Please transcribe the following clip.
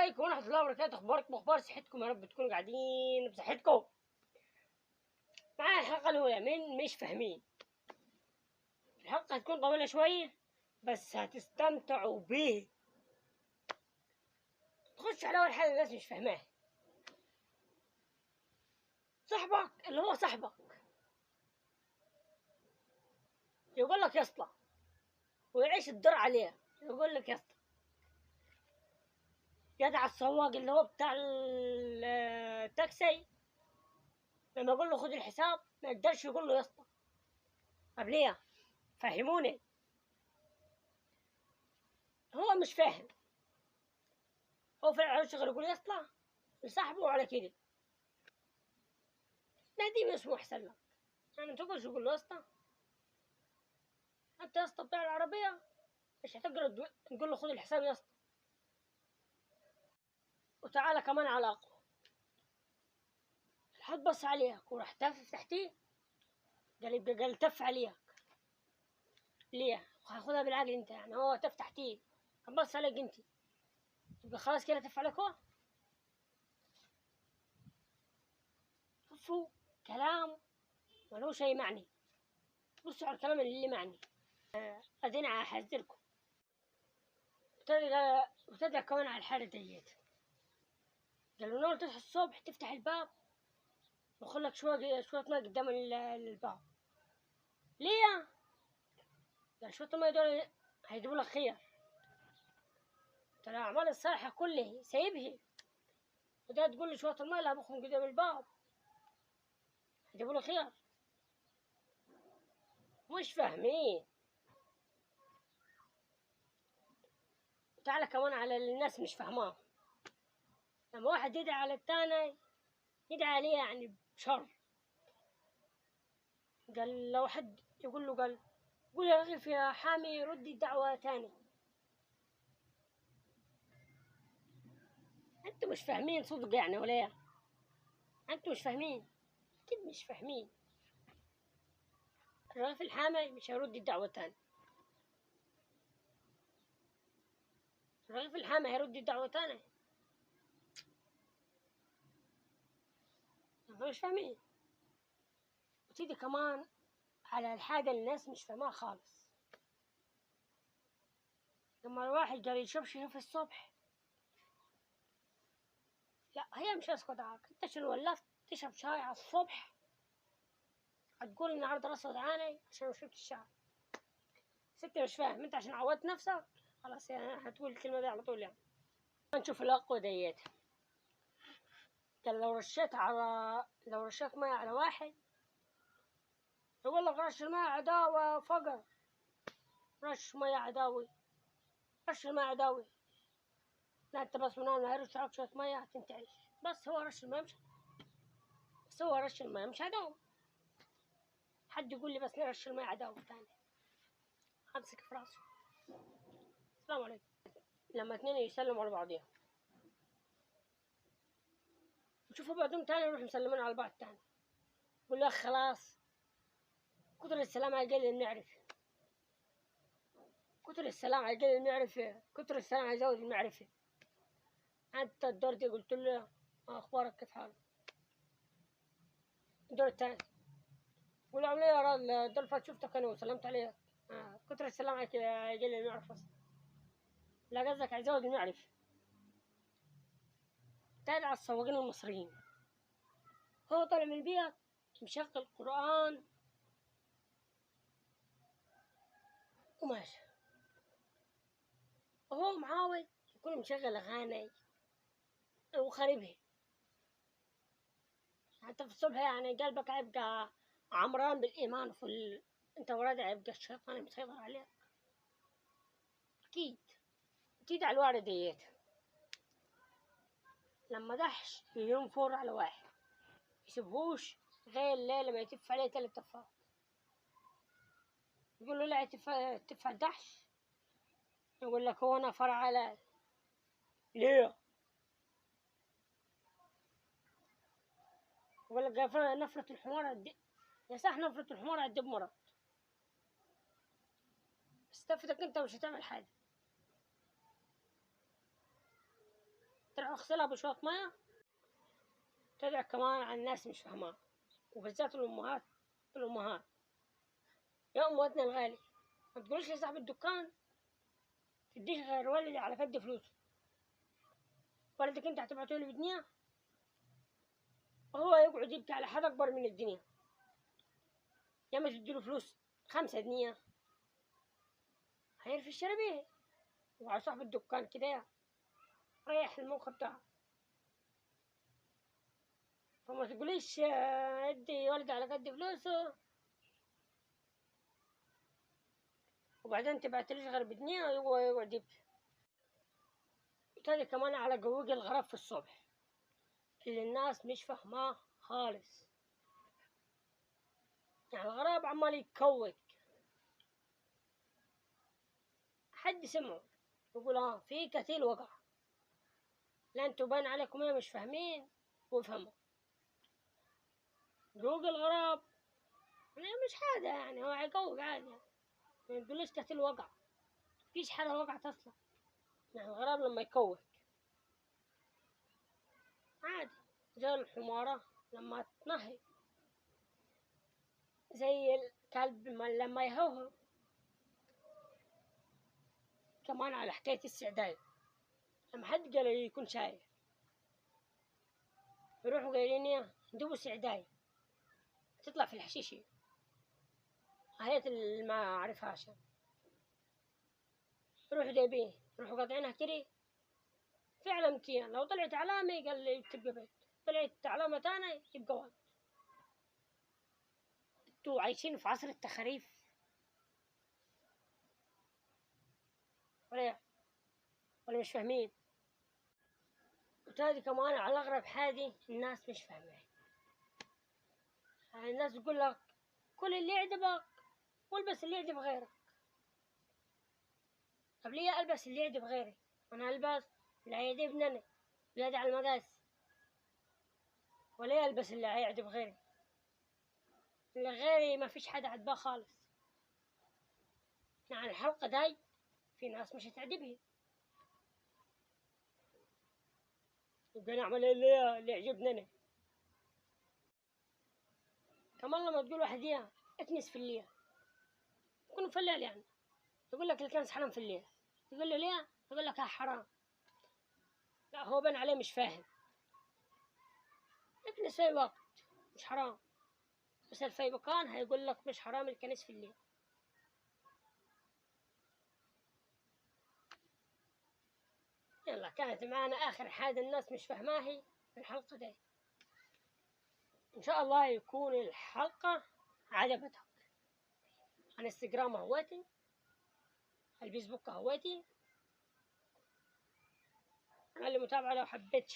عليكم ورحمة الله وبركاته. أخباركم وأخبار صحتكم؟ يا رب تكونوا قاعدين بصحتكم. معايا الحلقة الأولى من مش فاهمين. الحلقة هتكون طويلة شوية بس هتستمتعوا بيه. تخش على أول حاجة الناس مش فاهماها. صاحبك اللي هو صاحبك يقول لك يا اسطى ويعيش الدور عليه، يقول لك يا اسطى. جدع السواق اللي هو بتاع التاكسي لما يقول له خد الحساب ما يقدرش يقول له يا اسطى. طب ليه؟ فهموني. هو مش فاهم، هو فعلا على شغل يقول يا اسطى لصاحبه على كده. نادي اسمه احسن لك، يعني ما تقولش يقول له يا اسطى. انت يا اسطى بتاع العربيه مش هتقدر تقول له خد الحساب يا اسطى. وتعالى كمان على اقوى، الحد بص عليك وراح تف تحتيه، قال تف عليك ليه؟ هاخدها بالعقل انت، يعني هو تف تحتيه كان بص عليك انت يبقى خلاص كده تف عليك هو. شوفوا كلام ملوش اي معني. بصوا على الكلام اللي معني. ادينا احذركم. وتدعى كمان على الحالة ديت. قالوا نور تصحى الصبح تفتح الباب وخلك شوية ماء قدام الباب. ليه؟ قال شوية الماء دول هيجيبوا لك خير. ترى الأعمال الصالحة كلها سايبها، وده تقول لي شوية الماء اللي هبخهم قدام الباب هيجيبوا لك خير. مش فاهمين. تعالى كمان على الناس مش فاهماه. لما واحد يدعي على التاني يدعي عليه يعني بشر. قال لو حد يقول له قول يا أخي يا حامي ردي الدعوة تاني. انتوا مش فاهمين صدق يعني ولا ايه؟ انتوا مش فاهمين، اكيد مش فاهمين. الرغيف الحامي مش هيرد الدعوة تاني. الرغيف الحامي هيرد الدعوة تاني. انتوا مش فاهمين. وتيجي كمان على الحاجة اللي الناس مش فاهمها خالص. لما الواحد قال يشرب شاي في الصبح، لا هي مش اسكت عاك. انت شنو ولفت تشرب شاي على الصبح؟ هتقول النهارده راس وجعاني عشان شربت الشاي. ستي مش فاهم، انت عشان عودت نفسك خلاص يعني هتقول الكلمة دي على طول. يعني نشوف الأقوى ديت. قال لو رشيت مية على واحد يقول لك رش الماء عداوة فقر. رش مية عداوي، رش الماء عداوي. لا انت بس من هنا هيرش عليك شوية مية هتنتعش. بس هو رش الماء مش عداوي. حد يقول لي بس نرش الماء عداوي تاني همسك في راسه. السلام عليكم. لما اتنين يسلموا على بعضهم وشوفوا بعضهم تاني يروح مسلمين على بعض تاني، يقول لك خلاص كتر السلام على القليل المعرفة. كتر السلام على القليل المعرفة، كتر السلام على زود المعرفة. انت الدور دي قلت له اخبارك كيف حالك؟ الدور التاني قول عامل ايه يا راجل؟ الدور اللي فات شفتك انا وسلمت عليك. كتر السلام عليك يا قليل المعرفة. لا قصدك على زود المعرفة. تابع السواقين المصريين. هو طالع من البيت مشغل قرآن وماشي، وهو معاود يكون مشغل أغاني وخاربها. حتى في الصبح يعني قلبك هيبقى عمران بالإيمان انت وراد هيبقى الشيطان مسيطر عليك. أكيد على الوعد ديت. لما دحش ينفر على واحد يسيبهوش غير الليل لما يتف عليه 3 تفات. يقول له لا تف الدحش. يقول لك هو أنا فرع على ليه؟ يقول لك نفرة الحمار يا صح نفرة الحمار هتجيب مرض. بس تفتك انت مش هتعمل حاجة. تروح اغسلها بشوية مية. تدعي كمان على الناس مش فاهمة، وبالذات الأمهات. يا أم وطني الغالي، ما تقولش لصاحب الدكان تديش غير ولدي على قد فلوسه. ولدك انت هتبعته لي بجنيه وهو يقعد يبكي على حد أكبر من الدنيا. يا ما تديله فلوس 5 جنيه هيعرف يشتري بيه، وعلى صاحب الدكان كده ريح المخ بتاعه. فما تقوليش ادي ولدي على قد فلوسه وبعدين تبعتليش غير بجنيه وهو يقعد يبكي. وتاني كمان على قويق الغراب في الصبح اللي الناس مش فاهماه خالص. يعني الغراب عمال يتكوك، حد سمعه يقول في قتيل وقع. لا انتوا باين عليكم ايه مش فاهمين وافهموا. قوق الغراب يعني مش حاجة، يعني هو هيقوق عادي، يعني ما تقوليش قتيل وقع، مفيش حاجة وقعت أصلا. يعني الغراب لما يكوك عادي، زي الحمارة لما تنهي، زي الكلب لما يهوهو. كمان على حكاية السعداية، لما حد قال يكون شايف يروحوا قايلين ايه ندوبوا سعداية تطلع في الحشيشة، هيت اللي ما عرفهاش يروحوا جايبين يروحوا قاطعينها كده في علم كيان. لو طلعت علامة قال لي تبقى بيت، طلعت علامة تانية يبقى ولد. انتوا عايشين في عصر التخاريف ولا مش فاهمين؟ وتاني كمان على أغرب حاجة الناس مش فاهمين. يعني الناس تقول لك كل اللي يعجبك والبس اللي يعجب غيرك. طب ليه ألبس اللي يعجب غيري؟ أنا ألبس اللي هيعجبني أنا بلادي على المقاس، ولا ألبس اللي هيعجب غيري؟ اللي غيري ما فيش حدا عجباه خالص. يعني الحلقة داي في ناس مش هتعجبها، يبقى نعمل اللي يعجبني أنا. كمان لما تقول واحد يا اكنس في الليل يكون في الليل، يعني يقول لك الكنس حرام في الليل، تقول له ليه؟ يقول لك حرام. لا هو بان عليه مش فاهم. اكنس في وقت مش حرام، بس الفيبقان هيقول لك مش حرام الكنس في الليل. يلا كانت معانا آخر حاجة الناس مش فاهماهي في الحلقة دي. إن شاء الله يكون الحلقة عجبتك. الانستغرام هواتي، الفيسبوك هواتي. أنا اللي متابعة لو حبيت